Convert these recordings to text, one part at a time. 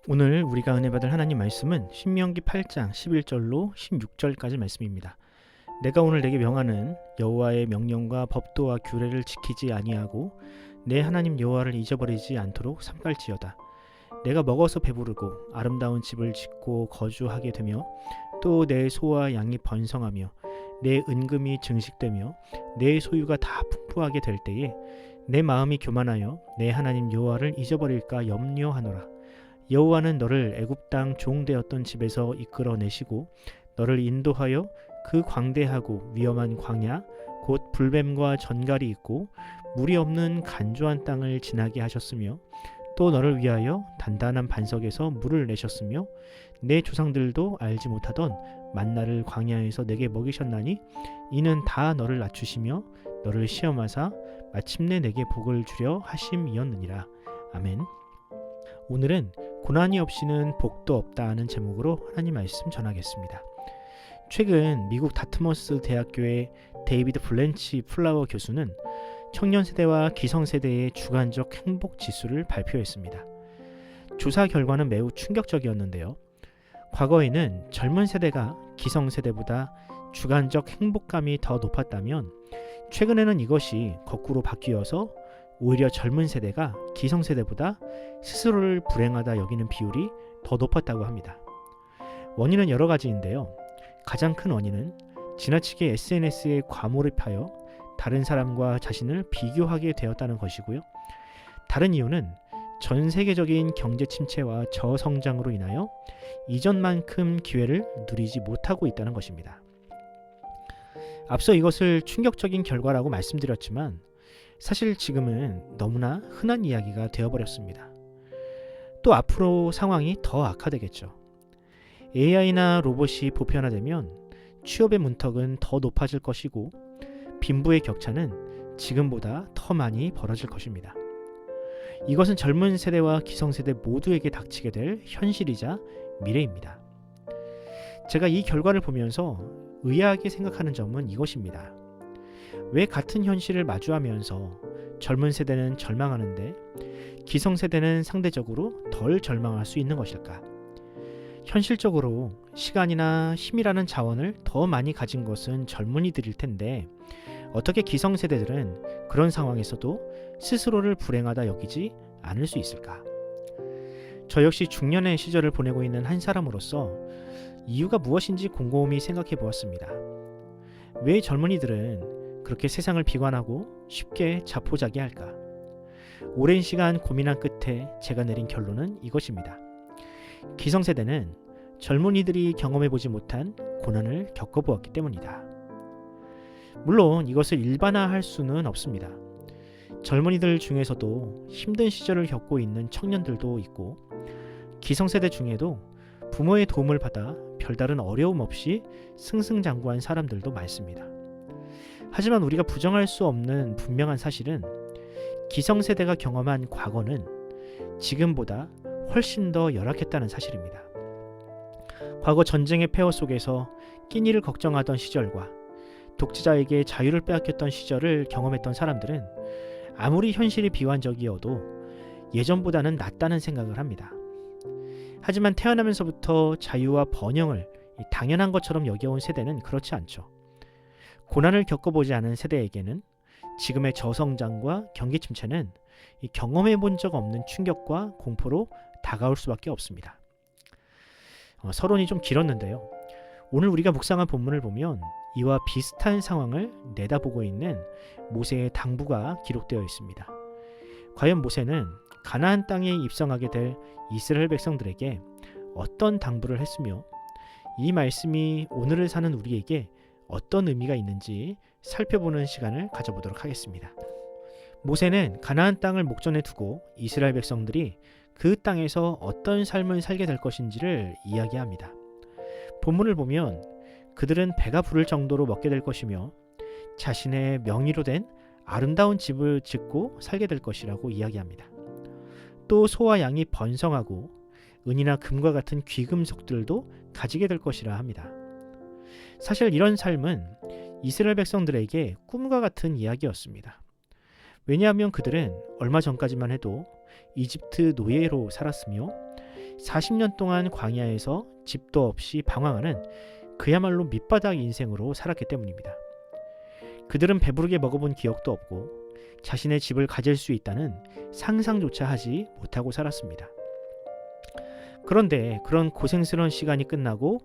오늘 우리가 은혜 받을 하나님 말씀은 신명기 8장 11절로 16절까지 말씀입니다. 내가 오늘 내게 명하는 여호와의 명령과 법도와 규례를 지키지 아니하고 내 하나님 여호와를 잊어버리지 않도록 삼갈지어다. 내가 먹어서 배부르고 아름다운 집을 짓고 거주하게 되며 또 내 소와 양이 번성하며 내 은금이 증식되며 내 소유가 다 풍부하게 될 때에 내 마음이 교만하여 내 하나님 여호와를 잊어버릴까 염려하노라. 여호와는 너를 애굽 땅 종되었던 집에서 이끌어내시고 너를 인도하여 그 광대하고 위험한 광야 곧 불뱀과 전갈이 있고 물이 없는 간조한 땅을 지나게 하셨으며 또 너를 위하여 단단한 반석에서 물을 내셨으며 내 조상들도 알지 못하던 만나를 광야에서 내게 먹이셨나니 이는 다 너를 낮추시며 너를 시험하사 마침내 내게 복을 주려 하심이었느니라. 아멘. 오늘은 고난이 없이는 복도 없다 하는 제목으로 하나님 말씀 전하겠습니다. 최근 미국 다트머스 대학교의 데이비드 블렌치 플라워 교수는 청년 세대와 기성 세대의 주관적 행복 지수를 발표했습니다. 조사 결과는 매우 충격적이었는데요. 과거에는 젊은 세대가 기성 세대보다 주관적 행복감이 더 높았다면 최근에는 이것이 거꾸로 바뀌어서 오히려 젊은 세대가 기성 세대보다 스스로를 불행하다 여기는 비율이 더 높았다고 합니다. 원인은 여러 가지인데요. 가장 큰 원인은 지나치게 SNS에 과몰입하여 다른 사람과 자신을 비교하게 되었다는 것이고요. 다른 이유는 전 세계적인 경제 침체와 저성장으로 인하여 이전만큼 기회를 누리지 못하고 있다는 것입니다. 앞서 이것을 충격적인 결과라고 말씀드렸지만 사실 지금은 너무나 흔한 이야기가 되어버렸습니다. 또 앞으로 상황이 더 악화되겠죠. AI나 로봇이 보편화되면 취업의 문턱은 더 높아질 것이고 빈부의 격차는 지금보다 더 많이 벌어질 것입니다. 이것은 젊은 세대와 기성세대 모두에게 닥치게 될 현실이자 미래입니다. 제가 이 결과를 보면서 의아하게 생각하는 점은 이것입니다. 왜 같은 현실을 마주하면서 젊은 세대는 절망하는데 기성세대는 상대적으로 덜 절망할 수 있는 것일까? 현실적으로 시간이나 힘이라는 자원을 더 많이 가진 것은 젊은이들일 텐데 어떻게 기성세대들은 그런 상황에서도 스스로를 불행하다 여기지 않을 수 있을까? 저 역시 중년의 시절을 보내고 있는 한 사람으로서 이유가 무엇인지 곰곰이 생각해 보았습니다. 왜 젊은이들은 그렇게 세상을 비관하고 쉽게 자포자기할까? 오랜 시간 고민한 끝에 제가 내린 결론은 이것입니다. 기성세대는 젊은이들이 경험해보지 못한 고난을 겪어보았기 때문이다. 물론 이것을 일반화할 수는 없습니다. 젊은이들 중에서도 힘든 시절을 겪고 있는 청년들도 있고 기성세대 중에도 부모의 도움을 받아 별다른 어려움 없이 승승장구한 사람들도 많습니다. 하지만 우리가 부정할 수 없는 분명한 사실은 기성세대가 경험한 과거는 지금보다 훨씬 더 열악했다는 사실입니다. 과거 전쟁의 폐허 속에서 끼니를 걱정하던 시절과 독재자에게 자유를 빼앗겼던 시절을 경험했던 사람들은 아무리 현실이 비관적이어도 예전보다는 낫다는 생각을 합니다. 하지만 태어나면서부터 자유와 번영을 당연한 것처럼 여겨온 세대는 그렇지 않죠. 고난을 겪어보지 않은 세대에게는 지금의 저성장과 경기 침체는 경험해 본 적 없는 충격과 공포로 다가올 수밖에 없습니다. 서론이 좀 길었는데요. 오늘 우리가 묵상한 본문을 보면 이와 비슷한 상황을 내다보고 있는 모세의 당부가 기록되어 있습니다. 과연 모세는 가나안 땅에 입성하게 될 이스라엘 백성들에게 어떤 당부를 했으며 이 말씀이 오늘을 사는 우리에게 어떤 의미가 있는지 살펴보는 시간을 가져보도록 하겠습니다. 모세는 가나안 땅을 목전에 두고 이스라엘 백성들이 그 땅에서 어떤 삶을 살게 될 것인지를 이야기합니다. 본문을 보면 그들은 배가 부를 정도로 먹게 될 것이며 자신의 명의로 된 아름다운 집을 짓고 살게 될 것이라고 이야기합니다. 또 소와 양이 번성하고 은이나 금과 같은 귀금속들도 가지게 될 것이라 합니다. 사실 이런 삶은 이스라엘 백성들에게 꿈과 같은 이야기였습니다. 왜냐하면 그들은 얼마 전까지만 해도 이집트 노예로 살았으며 40년 동안 광야에서 집도 없이 방황하는 그야말로 밑바닥 인생으로 살았기 때문입니다. 그들은 배부르게 먹어본 기억도 없고 자신의 집을 가질 수 있다는 상상조차 하지 못하고 살았습니다. 그런데 그런 고생스러운 시간이 끝나고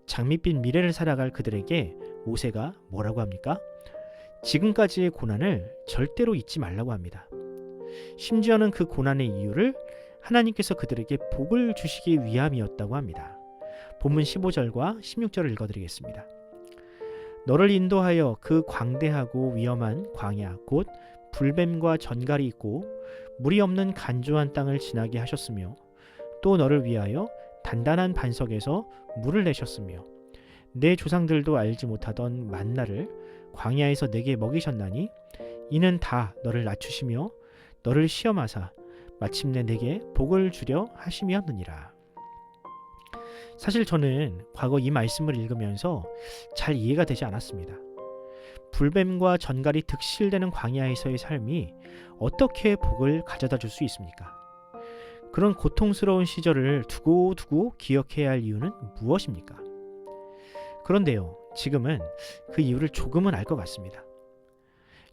장밋빛 미래를 살아갈 그들에게 모세가 뭐라고 합니까? 지금까지의 고난을 절대로 잊지 말라고 합니다. 심지어는 그 고난의 이유를 하나님께서 그들에게 복을 주시기 위함이었다고 합니다. 본문 15절과 16절을 읽어드리겠습니다. 너를 인도하여 그 광대하고 위험한 광야 곧 불뱀과 전갈이 있고 물이 없는 간조한 땅을 지나게 하셨으며 또 너를 위하여 단단한 반석에서 물을 내셨으며 내 조상들도 알지 못하던 만나를 광야에서 내게 먹이셨나니 이는 다 너를 낮추시며 너를 시험하사 마침내 내게 복을 주려 하심이었느니라. 사실 저는 과거 이 말씀을 읽으면서 잘 이해가 되지 않았습니다. 불뱀과 전갈이 득실되는 광야에서의 삶이 어떻게 복을 가져다 줄 수 있습니까? 그런 고통스러운 시절을 두고두고 기억해야 할 이유는 무엇입니까? 그런데요, 지금은 그 이유를 조금은 알 것 같습니다.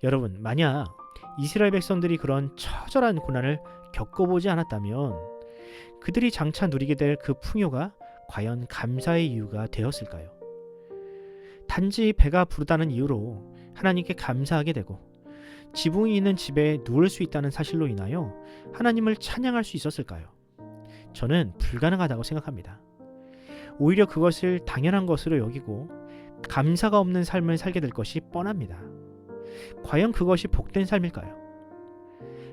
여러분, 만약 이스라엘 백성들이 그런 처절한 고난을 겪어보지 않았다면 그들이 장차 누리게 될 그 풍요가 과연 감사의 이유가 되었을까요? 단지 배가 부르다는 이유로 하나님께 감사하게 되고 지붕이 있는 집에 누울 수 있다는 사실로 인하여 하나님을 찬양할 수 있었을까요? 저는 불가능하다고 생각합니다. 오히려 그것을 당연한 것으로 여기고 감사가 없는 삶을 살게 될 것이 뻔합니다. 과연 그것이 복된 삶일까요?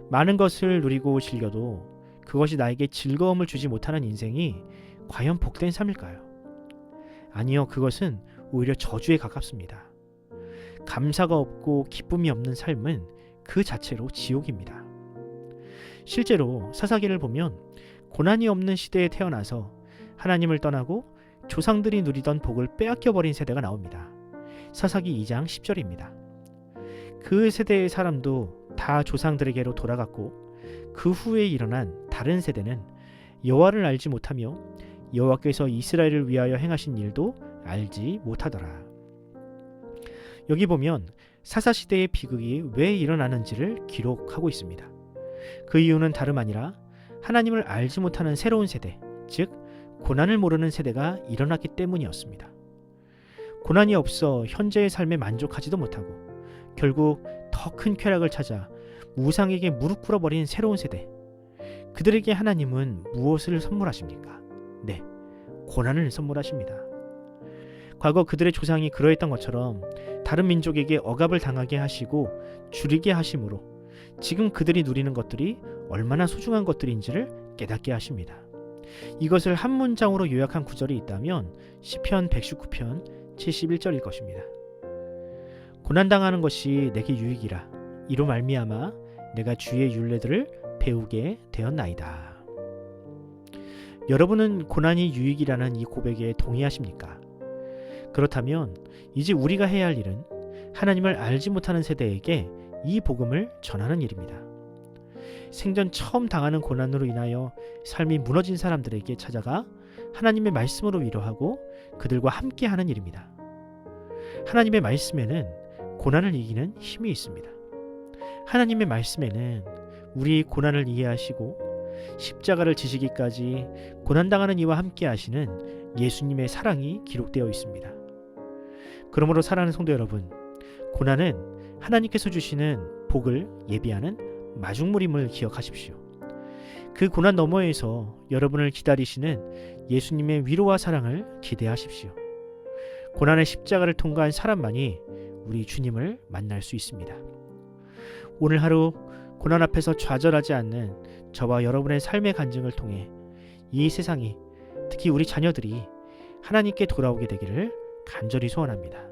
많은 것을 누리고 즐겨도 그것이 나에게 즐거움을 주지 못하는 인생이 과연 복된 삶일까요? 아니요, 그것은 오히려 저주에 가깝습니다. 감사가 없고 기쁨이 없는 삶은 그 자체로 지옥입니다. 실제로 사사기를 보면 고난이 없는 시대에 태어나서 하나님을 떠나고 조상들이 누리던 복을 빼앗겨버린 세대가 나옵니다. 사사기 2장 10절입니다. 그 세대의 사람도 다 조상들에게로 돌아갔고 그 후에 일어난 다른 세대는 여호와를 알지 못하며 여호와께서 이스라엘을 위하여 행하신 일도 알지 못하더라. 여기 보면 사사시대의 비극이 왜 일어나는지를 기록하고 있습니다. 그 이유는 다름 아니라 하나님을 알지 못하는 새로운 세대, 즉 고난을 모르는 세대가 일어났기 때문이었습니다. 고난이 없어 현재의 삶에 만족하지도 못하고 결국 더 큰 쾌락을 찾아 우상에게 무릎 꿇어버린 새로운 세대, 그들에게 하나님은 무엇을 선물하십니까? 네, 고난을 선물하십니다. 과거 그들의 조상이 그러했던 것처럼 다른 민족에게 억압을 당하게 하시고 줄이게 하심으로 지금 그들이 누리는 것들이 얼마나 소중한 것들인지를 깨닫게 하십니다. 이것을 한 문장으로 요약한 구절이 있다면 시편 119편 71절일 것입니다. 고난당하는 것이 내게 유익이라 이로 말미암아 내가 주의 율례들을 배우게 되었나이다. 여러분은 고난이 유익이라는 이 고백에 동의하십니까? 그렇다면 이제 우리가 해야 할 일은 하나님을 알지 못하는 세대에게 이 복음을 전하는 일입니다. 생전 처음 당하는 고난으로 인하여 삶이 무너진 사람들에게 찾아가 하나님의 말씀으로 위로하고 그들과 함께하는 일입니다. 하나님의 말씀에는 고난을 이기는 힘이 있습니다. 하나님의 말씀에는 우리 고난을 이해하시고 십자가를 지시기까지 고난당하는 이와 함께 하시는 예수님의 사랑이 기록되어 있습니다. 그러므로 사랑하는 성도 여러분, 고난은 하나님께서 주시는 복을 예비하는 마중물임을 기억하십시오. 그 고난 너머에서 여러분을 기다리시는 예수님의 위로와 사랑을 기대하십시오. 고난의 십자가를 통과한 사람만이 우리 주님을 만날 수 있습니다. 오늘 하루 고난 앞에서 좌절하지 않는 저와 여러분의 삶의 간증을 통해 이 세상이, 특히 우리 자녀들이 하나님께 돌아오게 되기를 간절히 소원합니다.